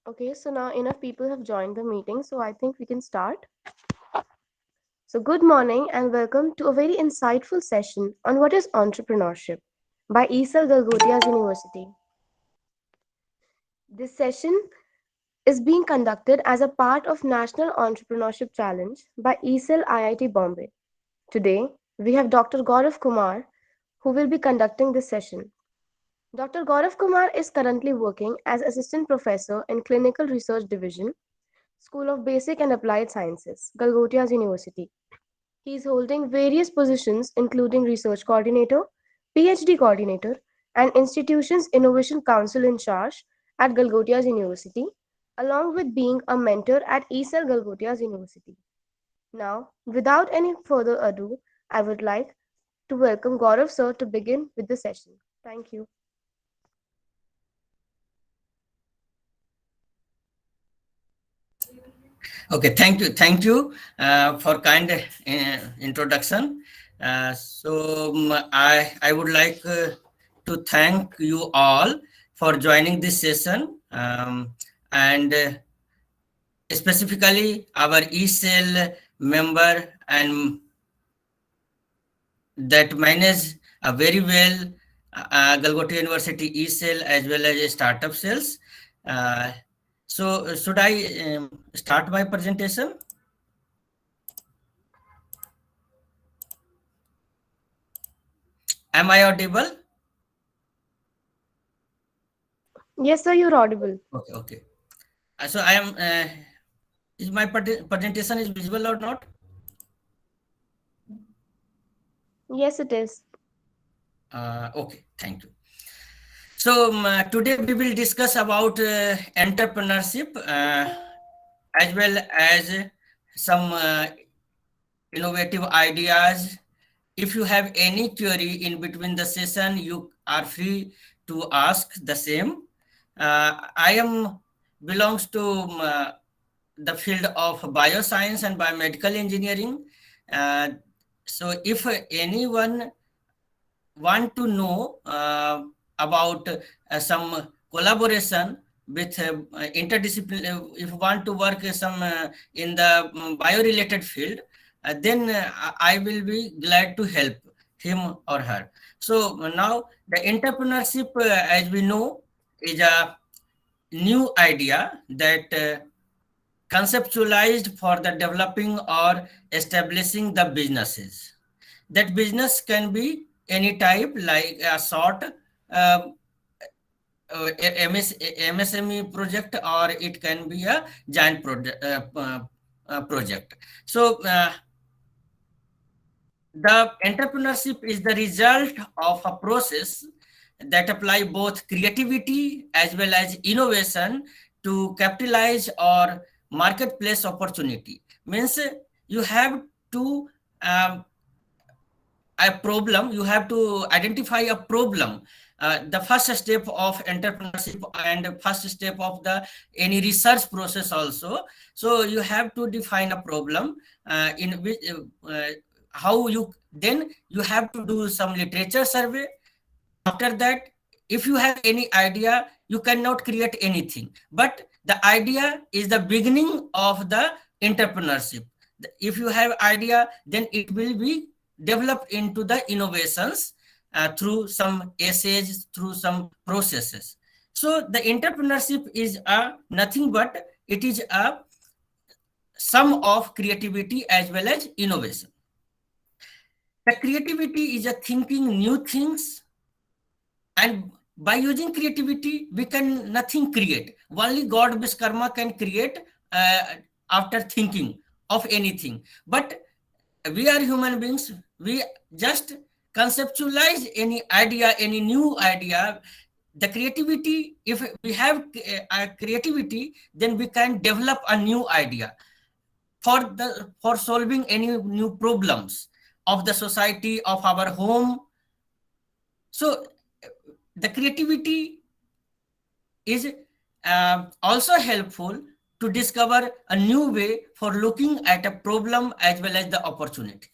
Okay, so now enough people have joined the meeting, so I think we can start. So, good morning and welcome to a very insightful session on what is entrepreneurship by Isal Galgotias University. This session is being conducted as a part of National Entrepreneurship Challenge by ESEL IIT Bombay. Today, we have Dr. Gaurav Kumar who will be conducting this session. Dr. Gaurav Kumar is currently working as Assistant Professor in Clinical Research Division, School of Basic and Applied Sciences, Galgotias University. He is holding various positions including Research Coordinator, PhD Coordinator, and Institution's Innovation Council in charge at Galgotias University, along with being a mentor at ESEL Galgotias University. Now, without any further ado, I would like to welcome Gaurav sir to begin with the session. Thank you. Okay, thank you for kind introduction. I would like to thank you all for joining this session, and specifically our ECell member and that manage very well Galgotia University eCell as well as startup cells. Uh, should I start my presentation? Am I audible? Yes, sir, you're audible. Okay, okay. So I am. Is my presentation is visible or not? Yes, it is. Okay, thank you. So today we will discuss about entrepreneurship as well as some innovative ideas. If you have any query in between the session, you are free to ask the same. I am belongs to the field of bioscience and biomedical engineering. So if anyone want to know about some collaboration with interdisciplinary, if you want to work some in the bio-related field, then I will be glad to help him or her. So now the entrepreneurship, as we know, is a new idea that conceptualized for the developing or establishing the businesses. That business can be any type, like a short MSME project, or it can be a giant project. So the entrepreneurship is the result of a process that apply both creativity as well as innovation to capitalize or marketplace opportunity. Means you have to a problem, you have to identify a problem. The first step of entrepreneurship and first step of the any research process also. So you have to define a problem in which how you, then you have to do some literature survey. After that, if you have any idea, you cannot create anything, but the idea is the beginning of the entrepreneurship. If you have idea, then it will be developed into the innovations through some essays, through some processes. So the entrepreneurship is a nothing but it is a sum of creativity as well as innovation. The creativity is a thinking new things, and by using creativity we can nothing create, only god Vishkarma can create uh, after thinking of anything. But we are human beings, we just conceptualize any idea, any new idea. The creativity, if we have creativity, then we can develop a new idea for solving any new problems of the society, of our home. So the creativity is also helpful to discover a new way for looking at a problem as well as the opportunity.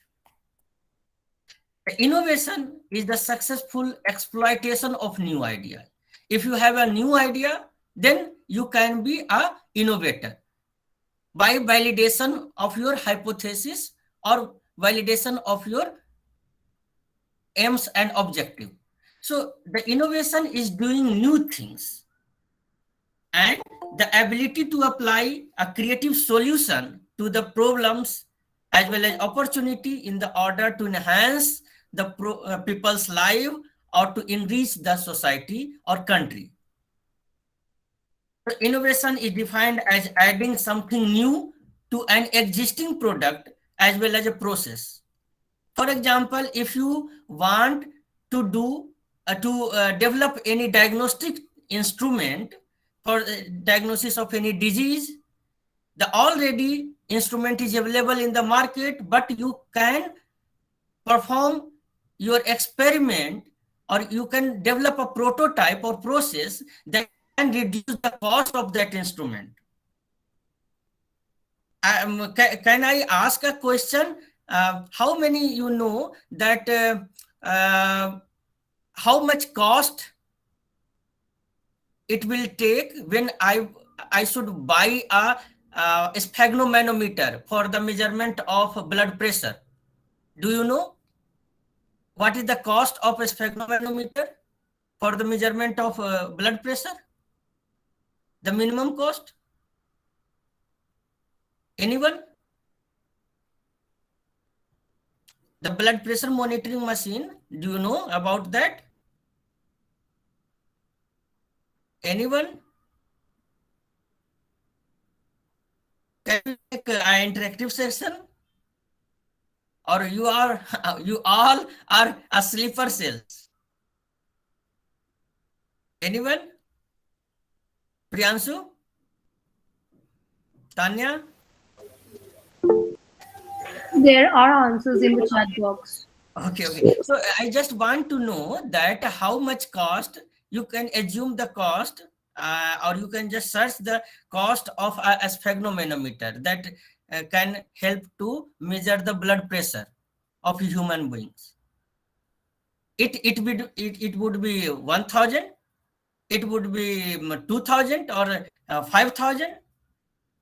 The innovation is the successful exploitation of new idea. If you have a new idea, then you can be a innovator by validation of your hypothesis or validation of your aims and objective. So the innovation is doing new things, and the ability to apply a creative solution to the problems as well as opportunity in the order to enhance the people's life or to enrich the society or country. So innovation is defined as adding something new to an existing product as well as a process. For example, if you want to develop any diagnostic instrument for diagnosis of any disease, the already instrument is available in the market, but you can perform your experiment or you can develop a prototype or process that can reduce the cost of that instrument. Can I ask a question? How many you know that how much cost it will take when I should buy a sphygmomanometer for the measurement of blood pressure? Do you know what is the cost of a sphygmomanometer for the measurement of blood pressure? The minimum cost? Anyone? The blood pressure monitoring machine, do you know about that? Anyone? Can we make an interactive session? Or you all are a sleeper cells? Anyone? Priyanshu? Tanya? There are answers in the chat box. Okay. So I just want to know that how much cost you can assume the cost, or you can just search the cost of a sphygmomanometer that can help to measure the blood pressure of human beings. It would be 1,000, it would be 2,000 or 5,000.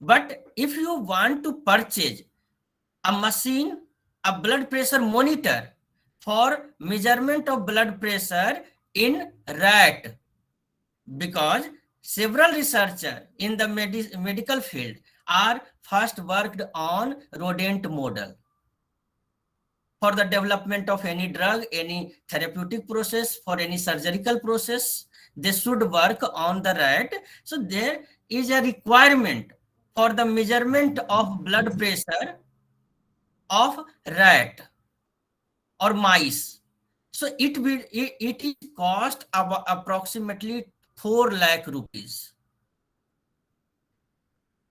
But if you want to purchase a machine, a blood pressure monitor for measurement of blood pressure in rat, because several researchers in the medical field are first worked on rodent model for the development of any drug, any therapeutic process, for any surgical process, they should work on the rat. So there is a requirement for the measurement of blood pressure of rat or mice. So it is cost about approximately 4 lakh rupees.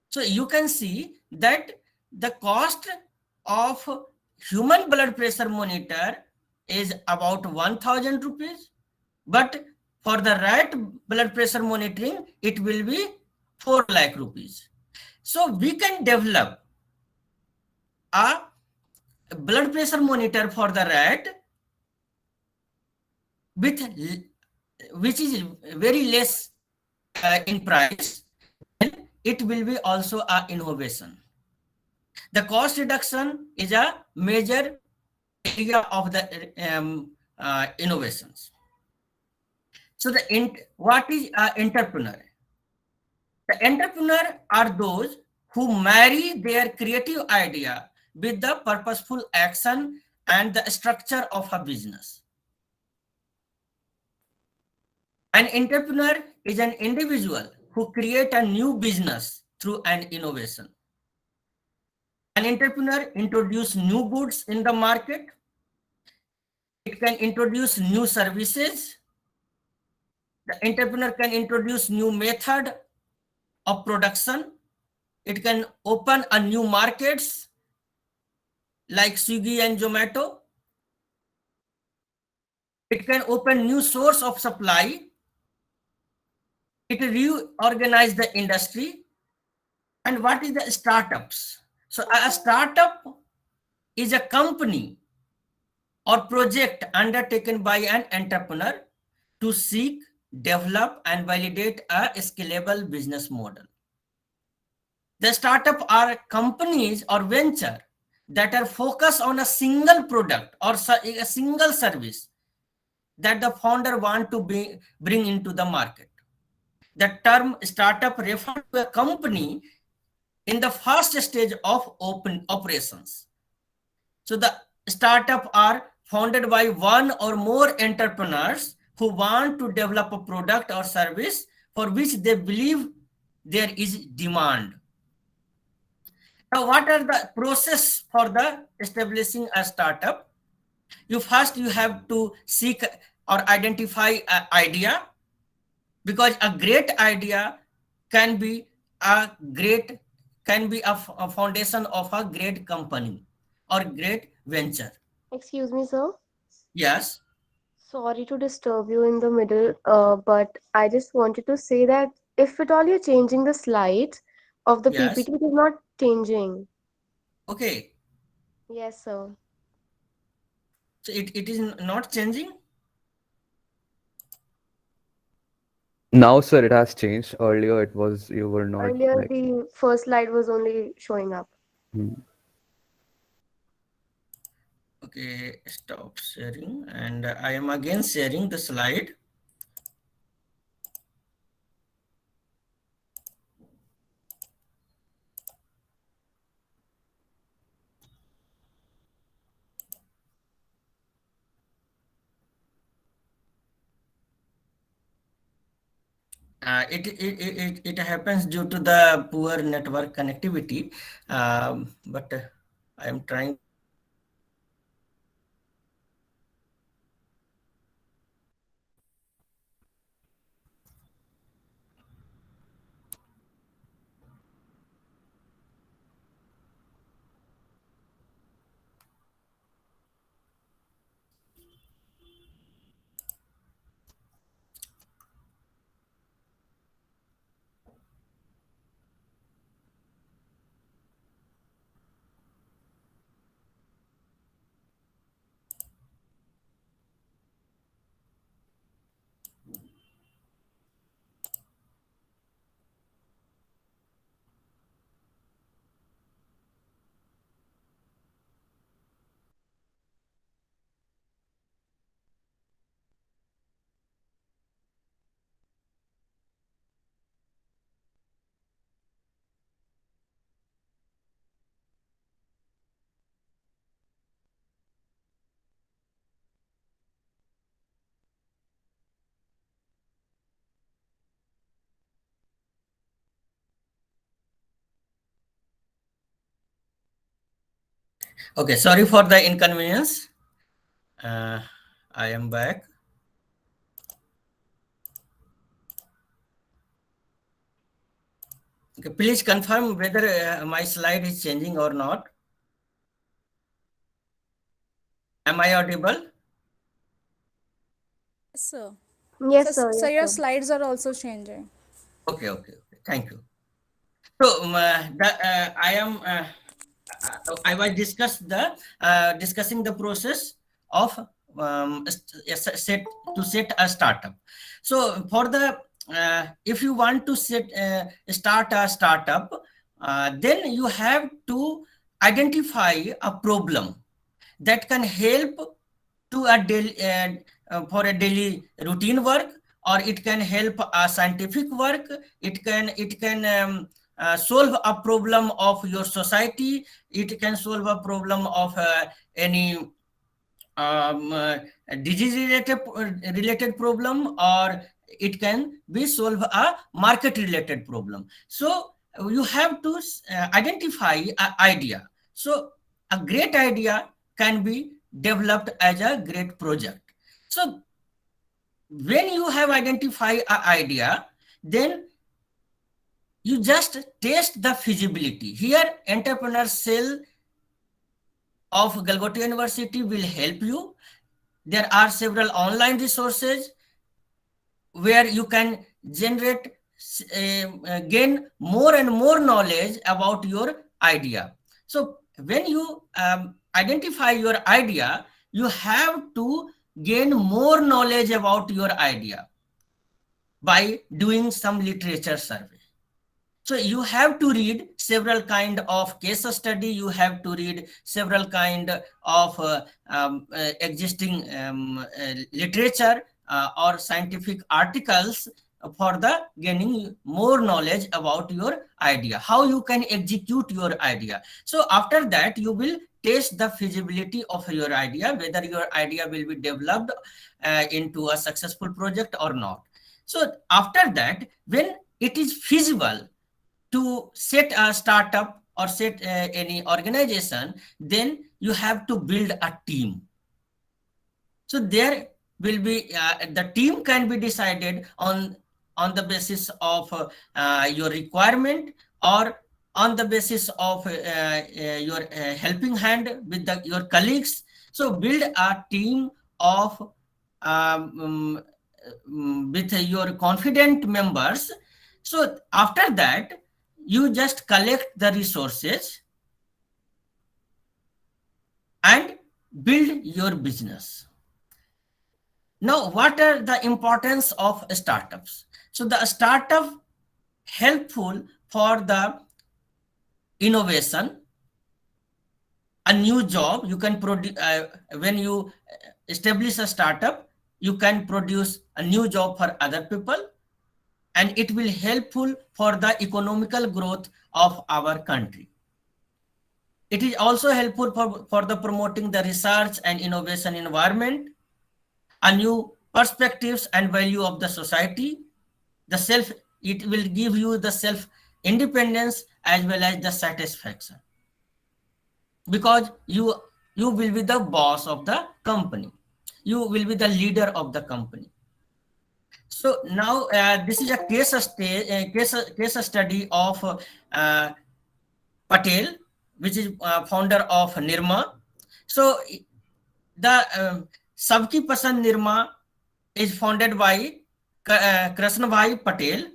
So you can see that the cost of human blood pressure monitor is about 1,000 rupees, but for the rat blood pressure monitoring, it will be 4 lakh rupees. So we can develop a blood pressure monitor for the rat with which is very less in price, and it will be also a innovation. The cost reduction is a major area of the innovations. So what is an entrepreneur? The entrepreneur are those who marry their creative idea with the purposeful action and the structure of a business. An entrepreneur is an individual who create a new business through an innovation. An entrepreneur introduce new goods in the market. It can introduce new services. The entrepreneur can introduce new method of production. It can open a new markets like Swiggy and Zomato. It can open new source of supply. It reorganize the industry. And what is the startups? So a startup is a company or project undertaken by an entrepreneur to seek, develop and validate a scalable business model. The startup are companies or venture that are focused on a single product or a single service that the founder want to bring into the market. The term startup refers to a company in the first stage of open operations. So the startup are founded by one or more entrepreneurs who want to develop a product or service for which they believe there is demand. Now, what are the process for the establishing a startup? You have to seek or identify an idea, because a great idea can be a great a foundation of a great company or great venture. Excuse me, sir. Yes, Sorry to disturb you in the middle, but I just wanted to say that if at all you're changing the slides of the yes. PPT, it is not changing. Okay. Yes, sir. So it is not changing. Now, sir, it has changed. Earlier, it was you were not Earlier, like. the first slide was only showing up. Hmm. Okay, stop sharing, and I am again sharing the slide. It happens due to the poor network connectivity, but I am trying. Okay, sorry for the inconvenience. I am back. Okay, please confirm whether my slide is changing or not. Am I audible? Yes, sir. Yes, sir. So Yes, your sir. slides are also changing. Okay, okay, okay. Thank you. So I am. I was discussing the process of set a startup. So for the if you want to start a startup, then you have to identify a problem that can help to a daily for a daily routine work, or it can help a scientific work. It can solve a problem of your society. It can solve a problem of any disease related problem, or it can be solve a market related problem. So you have to identify an idea. So a great idea can be developed as a great project. So when you have identified an idea, then you just test the feasibility. Here entrepreneur cell of Galgotto University will help you. There are several online resources where you can generate, gain more and more knowledge about your idea. So when you identify your idea, you have to gain more knowledge about your idea. by doing some literature survey. So you have to read several kind of case study. You have to read several kind of existing literature or scientific articles for the gaining more knowledge about your idea, how you can execute your idea. So after that, you will test the feasibility of your idea, whether your idea will be developed into a successful project or not. So after that, when it is feasible to set a startup or set any organization, then you have to build a team. So there will be the team can be decided on the basis of your requirement or on the basis of your helping hand with your colleagues. So build a team of with your confident members. So after that, you just collect the resources and build your business. Now, what are the importance of startups? So the startup helpful for the innovation, a new job. You can produce when you establish a startup, you can produce a new job for other people, and it will helpful for the economical growth of our country. It is also helpful for the promoting the research and innovation environment, a new perspectives and value of the society. The self, it will give you the self independence as well as the satisfaction, because you will be the boss of the company, you will be the leader of the company. So now this is a case study of Patel, which is founder of Nirma. So the Sabki Pasand Nirma is founded by Krishnabhai Patel,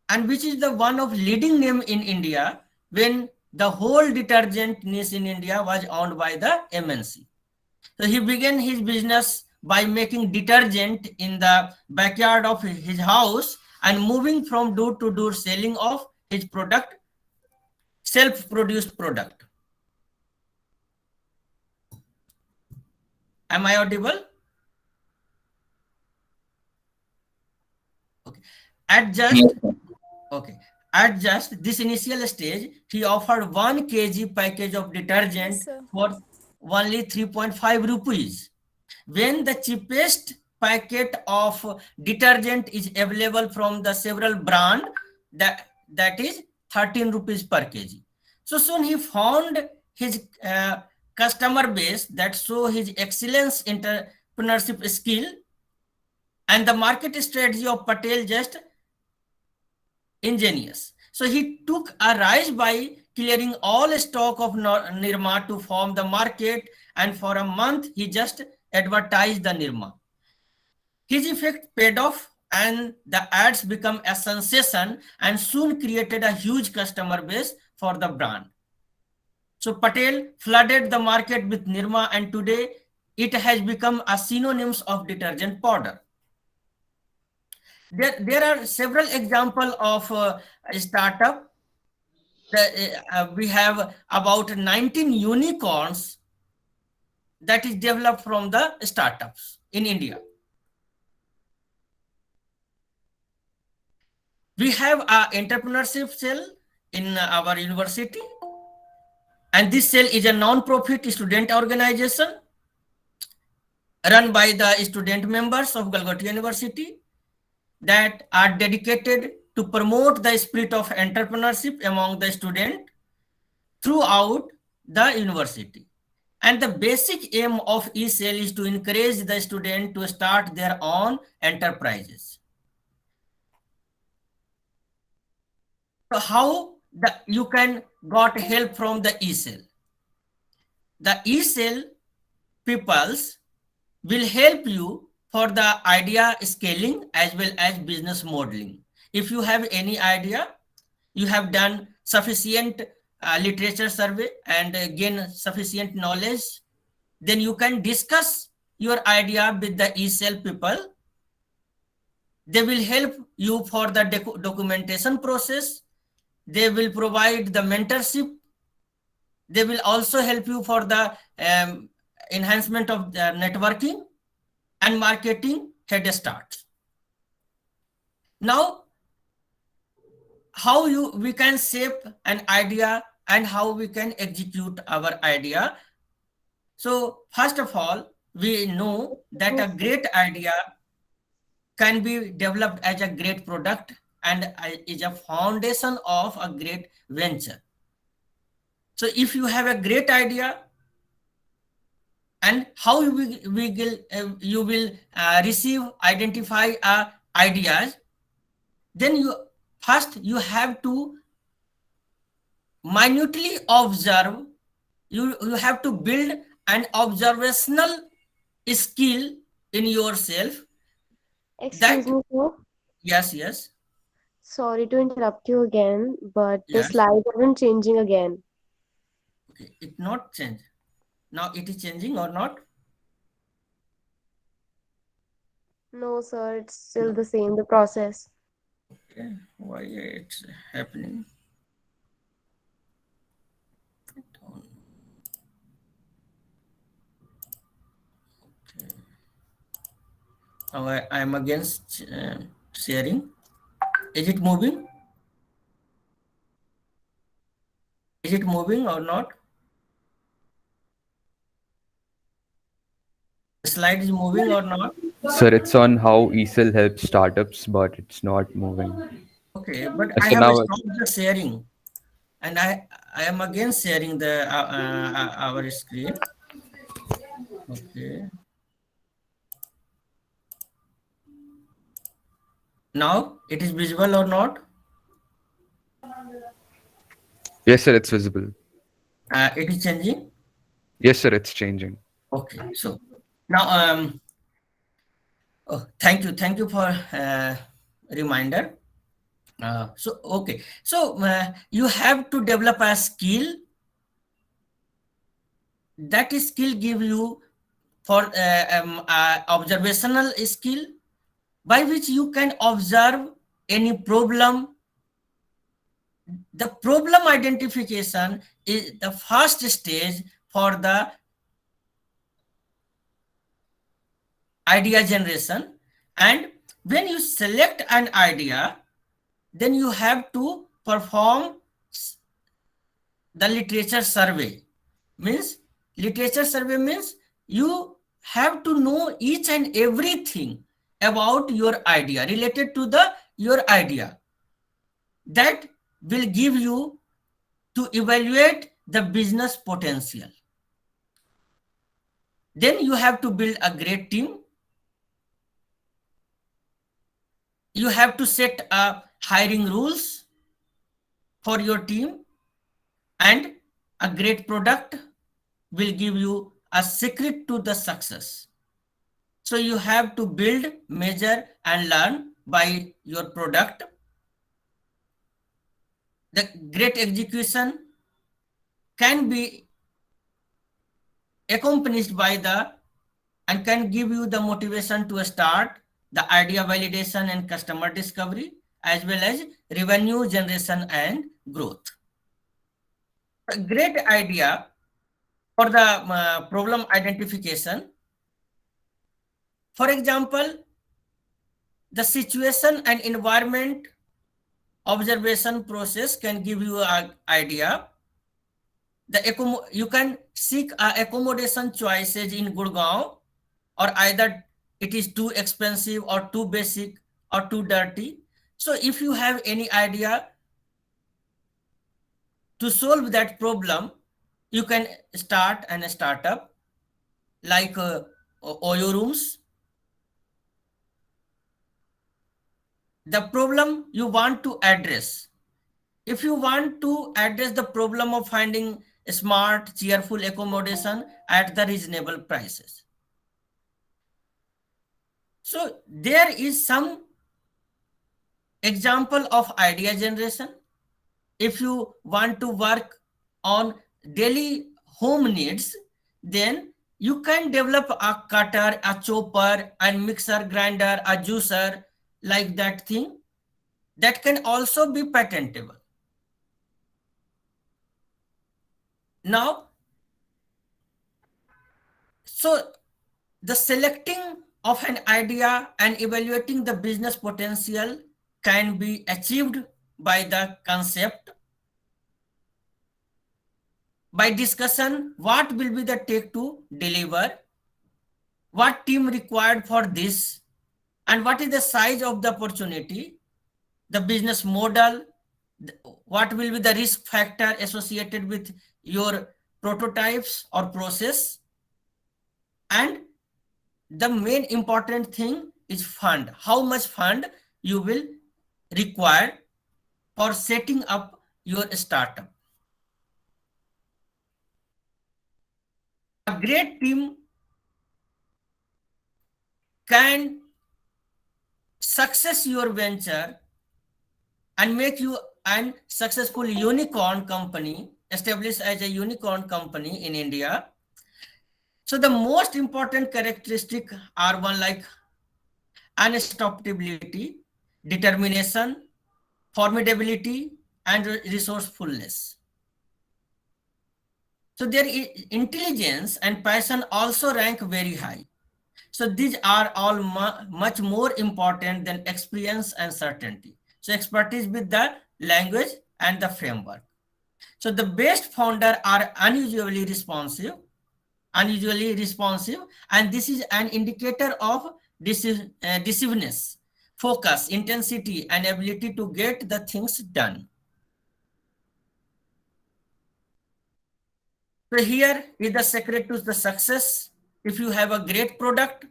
and which is the one of leading name in India when the whole detergent niche in India was owned by the MNC. So he began his business by making detergent in the backyard of his house and moving from door to door selling of his product, self-produced product. Am I audible? Okay. At just this initial stage, he offered 1 kg package of detergent for only 3.5 rupees. When the cheapest packet of detergent is available from the several brand, that is 13 rupees per kg. So soon he found his customer base that show his excellence entrepreneurship skill, and the market strategy of Patel just ingenious. So he took a rise by clearing all stock of Nirma to form the market, and for a month he just advertised the Nirma. His effect paid off, and the ads become a sensation and soon created a huge customer base for the brand. So Patel flooded the market with Nirma, and today it has become a synonyms of detergent powder. There are several examples of startup. We have about 19 unicorns that is developed from the startups in India. We have an entrepreneurship cell in our university, and this cell is a non-profit student organization run by the student members of Galgoti University that are dedicated to promote the spirit of entrepreneurship among the student throughout the university. And the basic aim of eCell is to encourage the student to start their own enterprises. So how you can got help from the eCell? The eCell peoples will help you for the idea scaling as well as business modeling. If you have any idea, you have done sufficient literature survey and gain sufficient knowledge, then you can discuss your idea with the eCell people. They will help you for the documentation process. They will provide the mentorship. They will also help you for the enhancement of the networking and marketing head start. Now, how we can shape an idea and how we can execute our idea. So first of all, we know that a great idea can be developed as a great product and is a foundation of a great venture. So if you have a great idea, and how you will receive, identify ideas, then you have to minutely observe. You have to build an observational skill in yourself. Excuse That me, sir. yes. Sorry to interrupt you again, but the Yes. slides aren't changing again. Okay, it not change. Now it is changing or not? No, sir, it's still the same, the process. Okay, why it's happening? Now I am against sharing. Is it moving? Is it moving or not? The slide is moving or not? Sir, it's on how eSIL helps startups, but it's not moving. Okay, but I So have now stopped the sharing, and I am against sharing the our screen. Okay. Now it is visible or not? yes, sir, it's visible. It is changing. Yes, sir, it's changing. Okay, so now oh, thank you for reminder. So okay, so you have to develop a skill. That skill give you for observational skill by which you can observe any problem. The problem identification is the first stage for the idea generation. And when you select an idea, then you have to perform the literature survey. Literature survey means you have to know each and everything about your idea, related to your idea. That will give you to evaluate the business potential. Then you have to build a great team. You have to set hiring rules for your team, and a great product will give you a secret to the success. So you have to build, measure, and learn by your product. The great execution can be accompanied by and can give you the motivation to start the idea validation and customer discovery, as well as revenue generation and growth. A great idea for the problem identification. For example, the situation and environment observation process can give you an idea. You can seek accommodation choices in Gurgaon, or either it is too expensive or too basic or too dirty. So if you have any idea to solve that problem, you can start a startup like Oyo Rooms. The problem you want to address. If you want to address the problem of finding a smart, cheerful accommodation at the reasonable prices. So there is some example of idea generation. If you want to work on daily home needs, then you can develop a cutter, a chopper, a mixer grinder, a juicer, like that thing that can also be patentable. Now, so the selecting of an idea and evaluating the business potential can be achieved by the concept, by discussion, what will be the take to deliver, what team required for this, and what is the size of the opportunity, the business model, what will be the risk factor associated with your prototypes or process, and the main important thing is fund. How much fund you will require for setting up your startup. A great team can success your venture and make you an successful unicorn company, established as a unicorn company in India. So the most important characteristic are one like unstoppability, determination, formidability, and resourcefulness. So their intelligence and passion also rank very high. So these are all much more important than experience and certainty. So expertise with the language and the framework. So the best founder are unusually responsive, and this is an indicator of decisiveness, focus, intensity, and ability to get the things done. So here is the secret to the success. If you have a great product,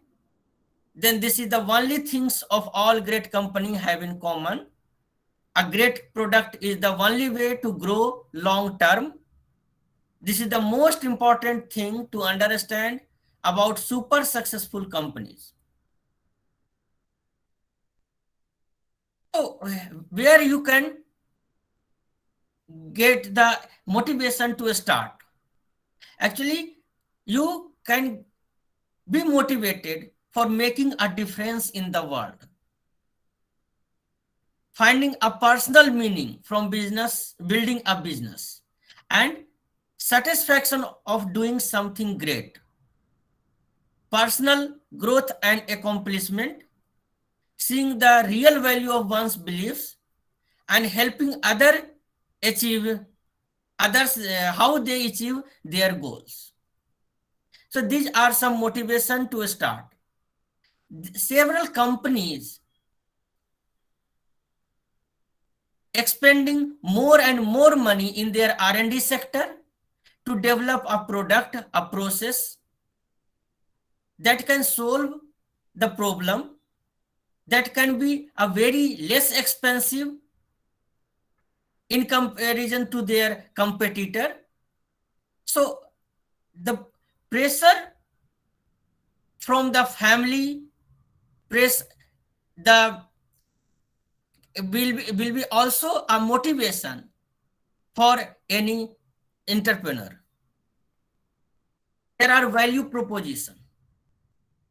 then this is the only things of all great company have in common. A great product is the only way to grow long term. This is the most important thing to understand about super successful companies. So where you can get the motivation to start. Actually, you can be motivated for making a difference in the world. Finding a personal meaning from business, building a business, and satisfaction of doing something great. Personal growth and accomplishment, seeing the real value of one's beliefs, and helping others how they achieve their goals. So these are some motivation to start. Several companies expending more and more money in their R&D sector to develop a product, a process that can solve the problem, that can be a very less expensive in comparison to their competitor. So the pressure from the family, press the will be also a motivation for any entrepreneur. There are value proposition.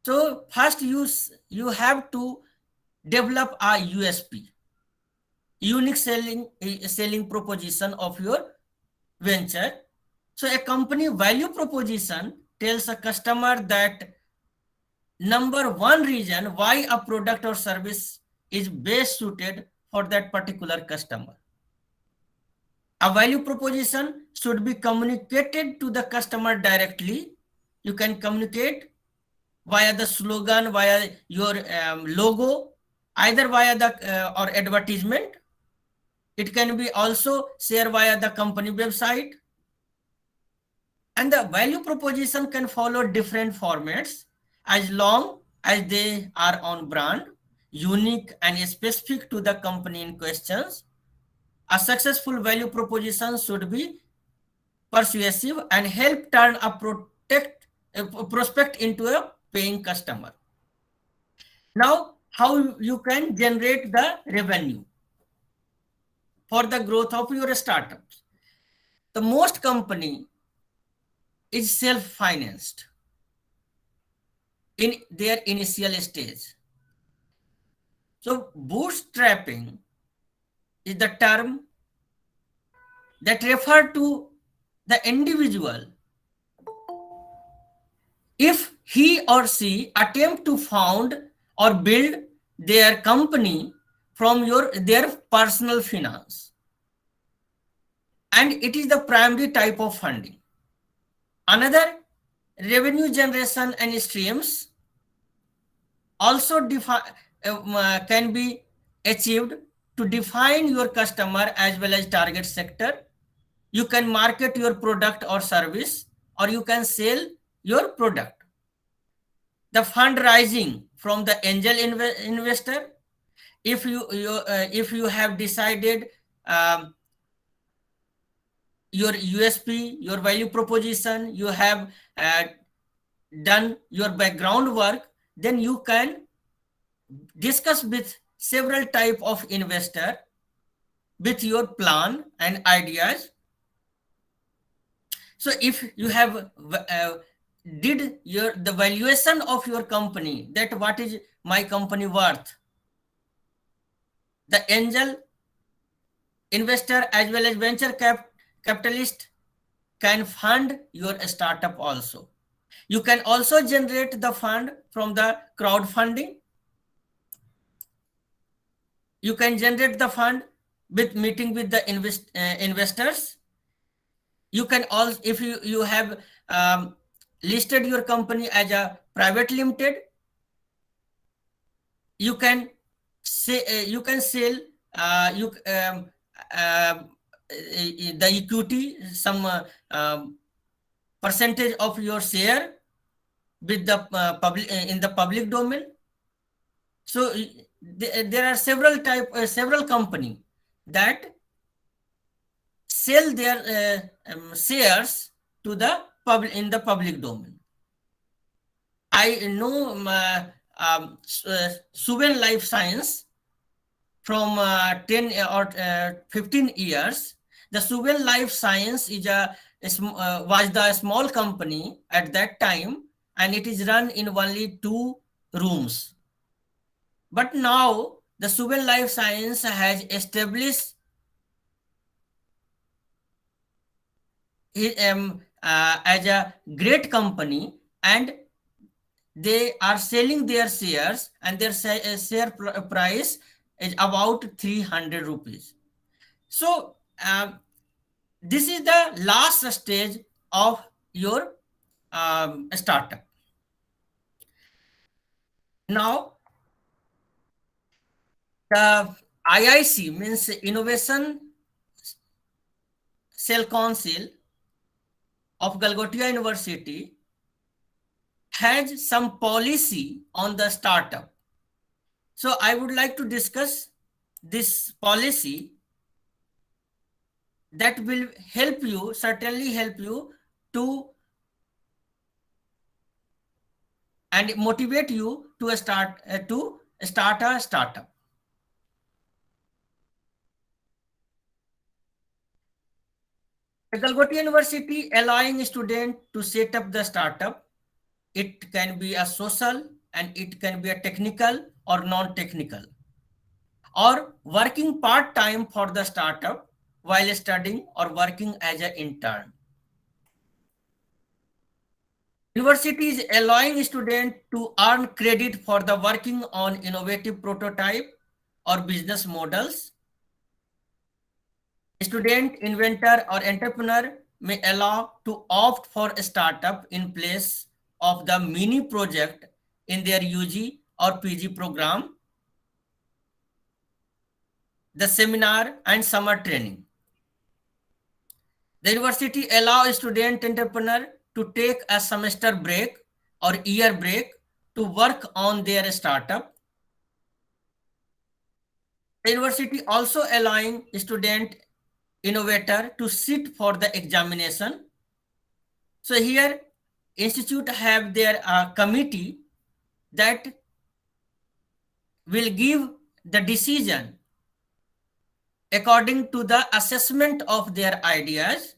So first you have to develop a USP, unique selling proposition of your venture. So a company value proposition tells a customer that number one reason why a product or service is best suited for that particular customer. A value proposition should be communicated to the customer directly. You can communicate via the slogan, via your logo, either via the or advertisement. It can be also shared via the company website. And the value proposition can follow different formats as long as they are on brand, unique and specific to the company in questions. A successful value proposition should be persuasive and help turn a prospect into a paying customer. Now, how you can generate the revenue for the growth of your startups? The most company is self-financed in their initial stage. So bootstrapping is the term that refer to the individual if he or she attempt to found or build their company from their personal finance, and it is the primary type of funding. Another, revenue generation and streams also can be achieved to define your customer as well as target sector. You can market your product or service, or you can sell your product. The fundraising from the angel investor, if you have decided your USP, your value proposition, you have done your background work, then you can discuss with several type of investor with your plan and ideas. So if you have did the valuation of your company, that what is my company worth, the angel investor as well as venture capitalist can fund your startup also. You can also generate the fund from the crowdfunding. You can generate the fund with meeting with the investors. You can also, if you have listed your company as a private limited, you can say you can sell the equity, some percentage of your share with the public in the public domain. So there are several company that sell their shares to the public in the public domain. I know Suven Life Science from 10 or 15 years. The Suven Life Science is was the small company at that time, and it is run in only 2 rooms. But now the Suven Life Science has established as a great company, and they are selling their shares, and their share price is about 300 rupees. So this is the last stage of your startup. Now the IIC means Innovation Cell Council of Galgotia University has some policy on the startup. So I would like to discuss this policy that will help you, certainly help you to and motivate you to start a startup. Galgotia University allowing student to set up the startup. It can be a social, and it can be a technical or non-technical, or working part-time for the startup while studying or working as an intern. University is allowing students to earn credit for the working on innovative prototype or business models. Student, inventor, or entrepreneur may allow to opt for a startup in place of the mini project in their UG or PG program, the seminar and summer training. The university allows student entrepreneur to take a semester break or year break to work on their startup. The university also allowing student innovator to sit for the examination. So here institute have their committee that will give the decision according to the assessment of their ideas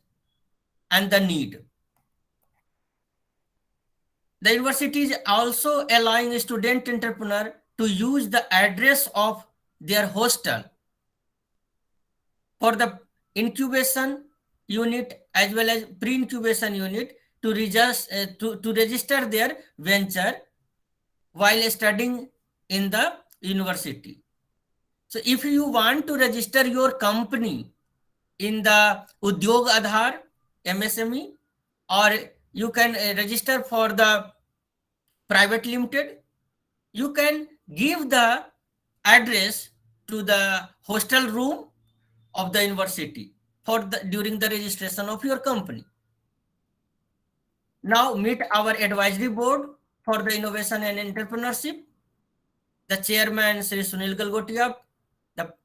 and the need. The university is also allowing a student entrepreneur to use the address of their hostel for the incubation unit as well as pre-incubation unit to register their venture while studying in the university. So if you want to register your company in the Udyog Aadhaar MSME, or you can register for the private limited, you can give the address to the hostel room of the university for during the registration of your company. Now meet our advisory board for the innovation and entrepreneurship. The chairman Sri Sunil Galgotia.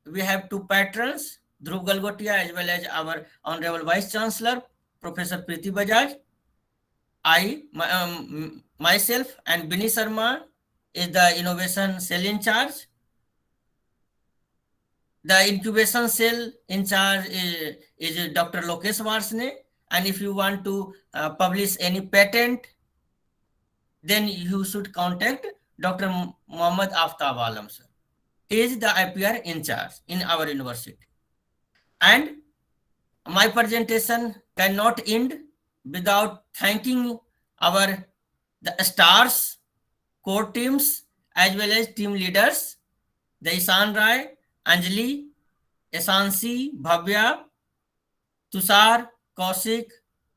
We have two patrons, Dhruv Galgotia as well as our honorable vice chancellor Professor Preeti Bajaj. Myself and Bini Sharma is the innovation cell in charge. The incubation cell in charge is Dr. Lokesh Varsne. And if you want to publish any patent, then you should contact Dr. Mohammad Aftab Alam sir. He is the IPR in charge in our university. And my presentation cannot end without thanking the stars, core teams, as well as team leaders, the Ishan Rai, Anjali, Esansi, Bhavya, Tushar, Kaushik,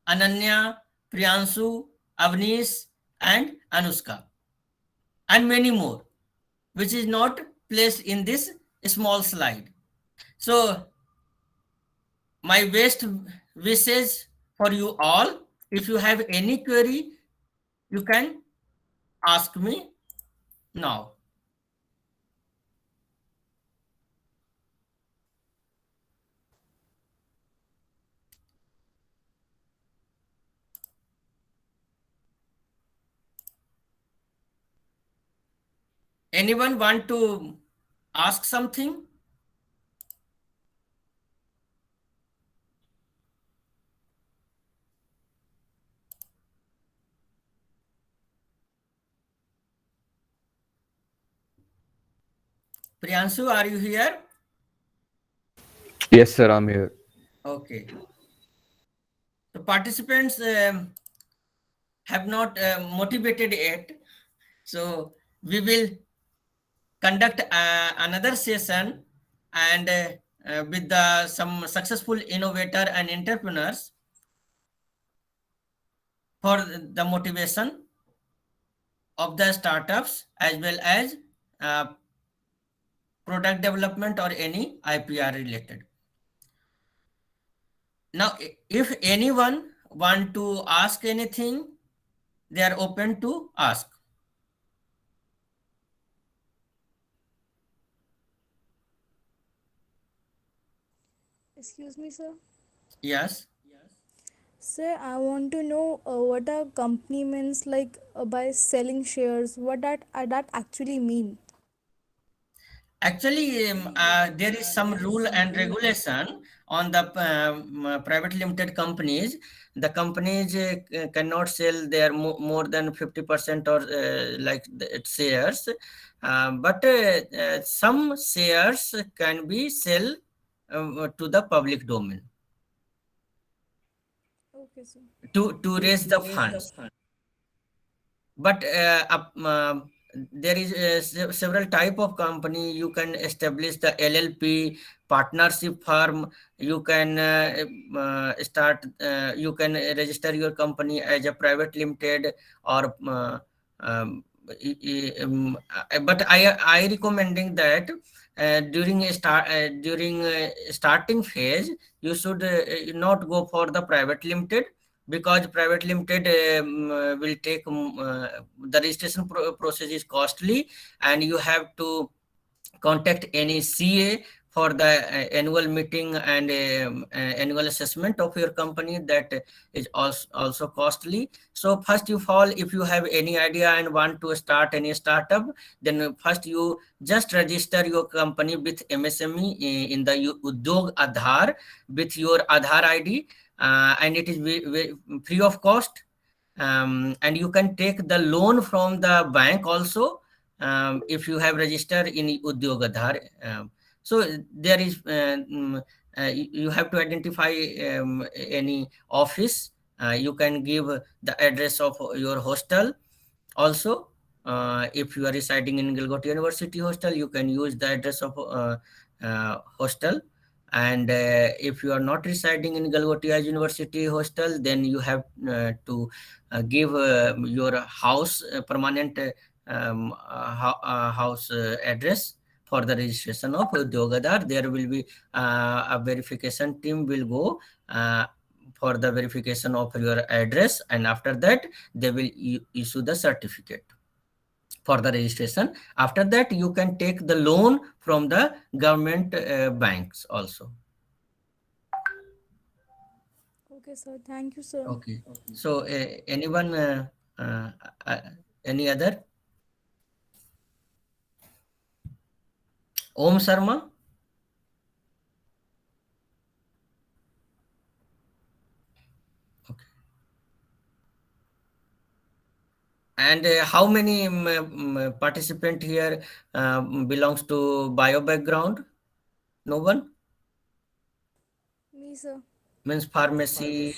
Ananya, Priyanshu, Avnish, and Anushka, and many more, which is not placed in this small slide. So my best wishes for you all. If you have any query, you can ask me now. Anyone want to ask something? Priyanshu, are you here? Yes, sir, I'm here. Okay. The participants have not motivated yet. So we will conduct another session and with some successful innovator and entrepreneurs for the motivation of the startups as well as product development or any IPR related. Now, if anyone want to ask anything, they are open to ask. Excuse me, sir. Yes. Sir, I want to know what a company means, like by selling shares. What that actually mean? Actually, there is some rule and regulation on the private limited companies. The companies cannot sell their more than 50% or like shares, but some shares can be sell to the public domain Okay, sir. to raise the funds. But there is several type of company. You can establish the LLP partnership firm. You can start. You can register your company as a private limited or. But I recommending that during starting phase you should not go for the private limited, because private limited will take the registration process is costly, and you have to contact any CA for the annual meeting and annual assessment of your company. That is also costly. So first of all, if you have any idea and want to start any startup, then first you just register your company with MSME in the Udyog Aadhaar with your Aadhaar ID, and it is free of cost. And you can take the loan from the bank also if you have registered in Udyogadhar. So there is you have to identify any office. You can give the address of your hostel. Also, if you are residing in Galgoti University hostel, you can use the address of hostel. And if you are not residing in Galgotia University hostel, then you have to give your house permanent house address for the registration of Udyogadhar. There will be a verification team will go for the verification of your address, and after that they will issue the certificate for the registration. After that, you can take the loan from the government banks also. Okay, sir. Thank you, sir. Okay. So anyone, uh, uh, any other? Om Sharma? Okay. And how many participant here belongs to bio background? No one? Me, sir. Means pharmacy.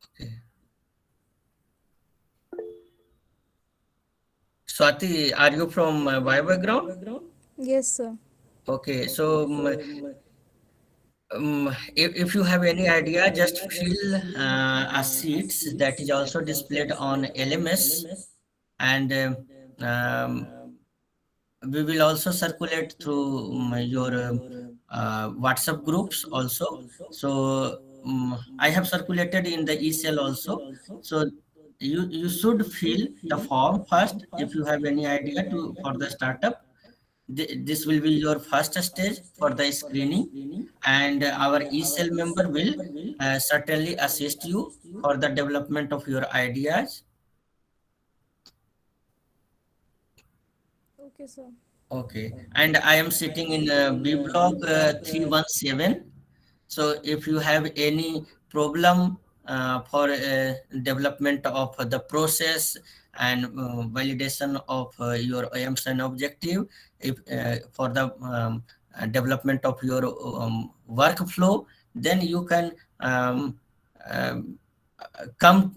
Okay. Swati, are you from bio background? Yes, sir. Okay, so if you have any idea, just fill a sheets that is also displayed on LMS, and we will also circulate through your WhatsApp groups also. So I have circulated in the eCell also. So you should fill the form first if you have any idea to for the startup. This will be your first stage for the screening, and our e-cell member will certainly assist you for the development of your ideas. Okay, sir. Okay, and I am sitting in B block 317. So if you have any problem for development of the process and validation of your aims and objective, if for the development of your workflow, then you can um, come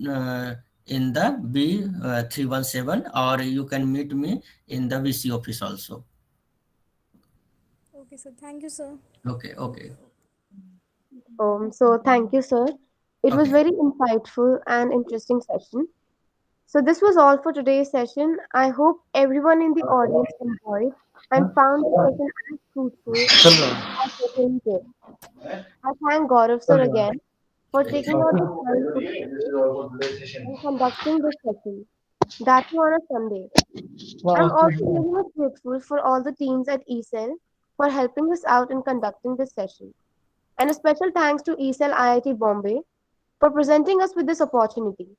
in the B 317, or you can meet me in the VC office also. Okay, sir. Thank you, sir. Okay, okay, So thank you, sir. It was okay. very insightful and interesting session. So this was all for today's session. I hope everyone in the audience enjoyed and found the session as fruitful as they did. I thank Gaurav sir again for taking out the time to be here and conducting this session. That too on a Sunday. I'm also very much grateful for all the teams at ECEL for helping us out in conducting this session. And a special thanks to ECEL IIT Bombay for presenting us with this opportunity.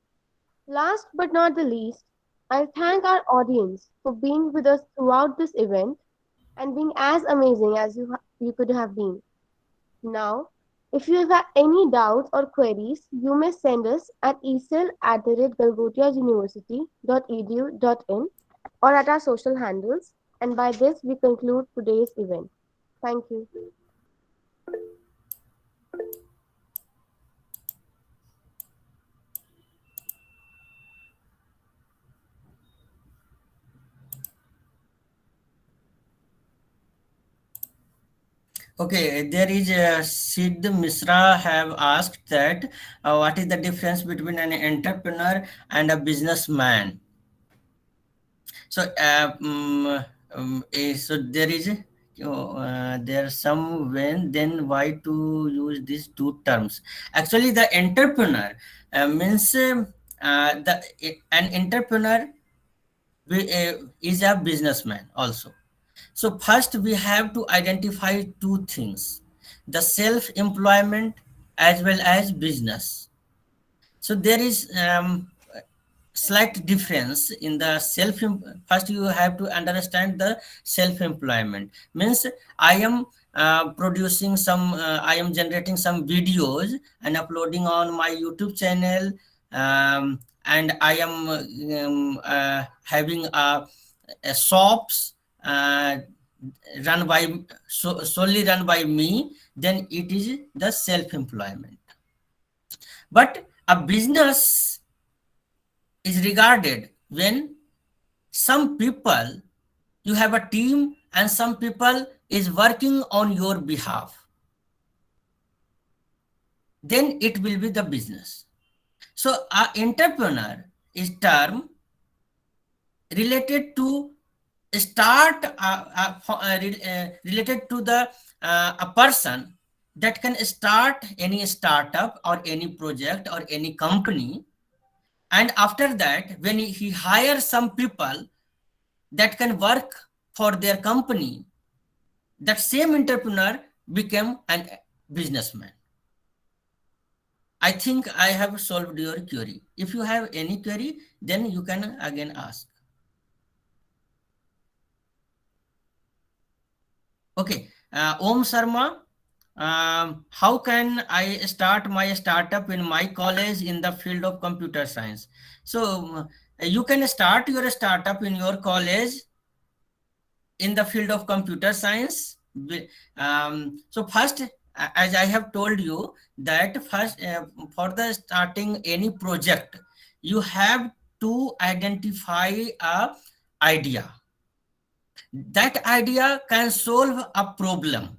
Last but not the least, I thank our audience for being with us throughout this event and being as amazing as you could have been. Now, if you have any doubts or queries, you may send us at esel@galgotiauniversity.edu.in or at our social handles. And by this, we conclude today's event. Thank you. Okay, there is Sid Misra have asked that what is the difference between an entrepreneur and a businessman? So, so there is there some when then why to use these two terms? Actually, the entrepreneur means an entrepreneur is a businessman also. So first we have to identify two things: the self-employment as well as business. So there is slight difference in the first you have to understand the self-employment means I am producing some I am generating some videos and uploading on my YouTube channel, and I am having a shops solely run by me, then it is the self-employment. But a business is regarded when some people, you have a team and some people is working on your behalf, then it will be the business. So a entrepreneur is term related to start related to the a person that can start any startup or any project or any company, and after that when he hires some people that can work for their company, that same entrepreneur became an businessman. I think I have solved your query. If you have any query, then you can again ask. Okay, Om Sharma, how can I start my startup in my college in the field of computer science? So you can start your startup in your college in the field of computer science. So first, as I have told you, that first for the starting any project, you have to identify a idea. That idea can solve a problem.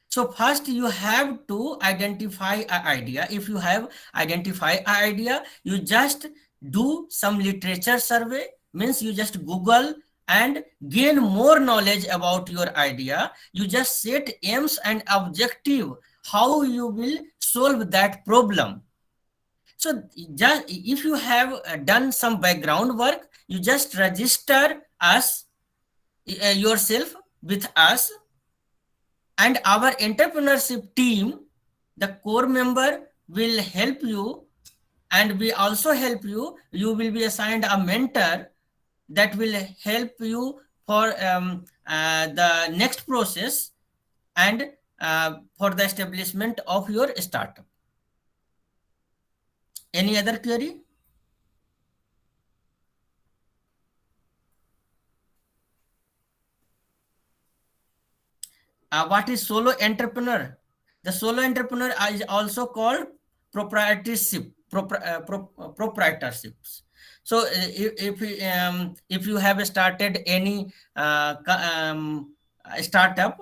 So first you have to identify an idea. If you have identified an idea, you just do some literature survey, means you just Google and gain more knowledge about your idea. You just set aims and objective, how you will solve that problem. So just if you have done some background work, you just register us yourself with us, and our entrepreneurship team, the core member, will help you, and we also help you. You will be assigned a mentor that will help you for the next process and for the establishment of your startup. Any other query? What is solo entrepreneur? The solo entrepreneur is also called proprietorships. So if you have started any startup,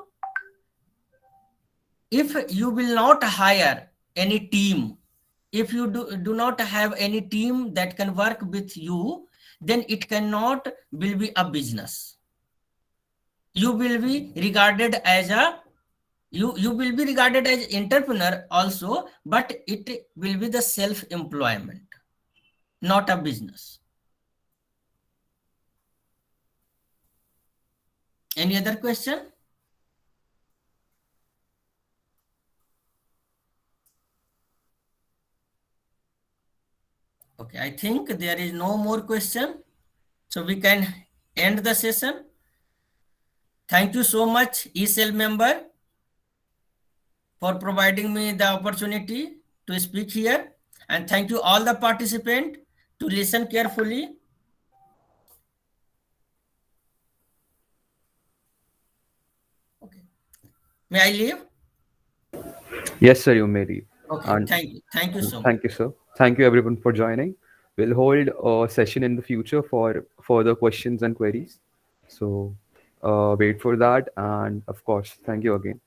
if you will not hire any team, if you do not have any team that can work with you, then it cannot will be a business. You will be regarded as a you will be regarded as entrepreneur also, but it will be the self-employment, not a business. Any other question? Okay, I think there is no more question, so we can end the session. Thank you so much, ECell member, for providing me the opportunity to speak here, and thank you all the participants to listen carefully. Okay, may I leave? Yes, sir, you may leave. Okay, And thank you so much. thank you, sir. Thank you, everyone, for joining. We'll hold a session in the future for further questions and queries. So wait for that. And of course, thank you again.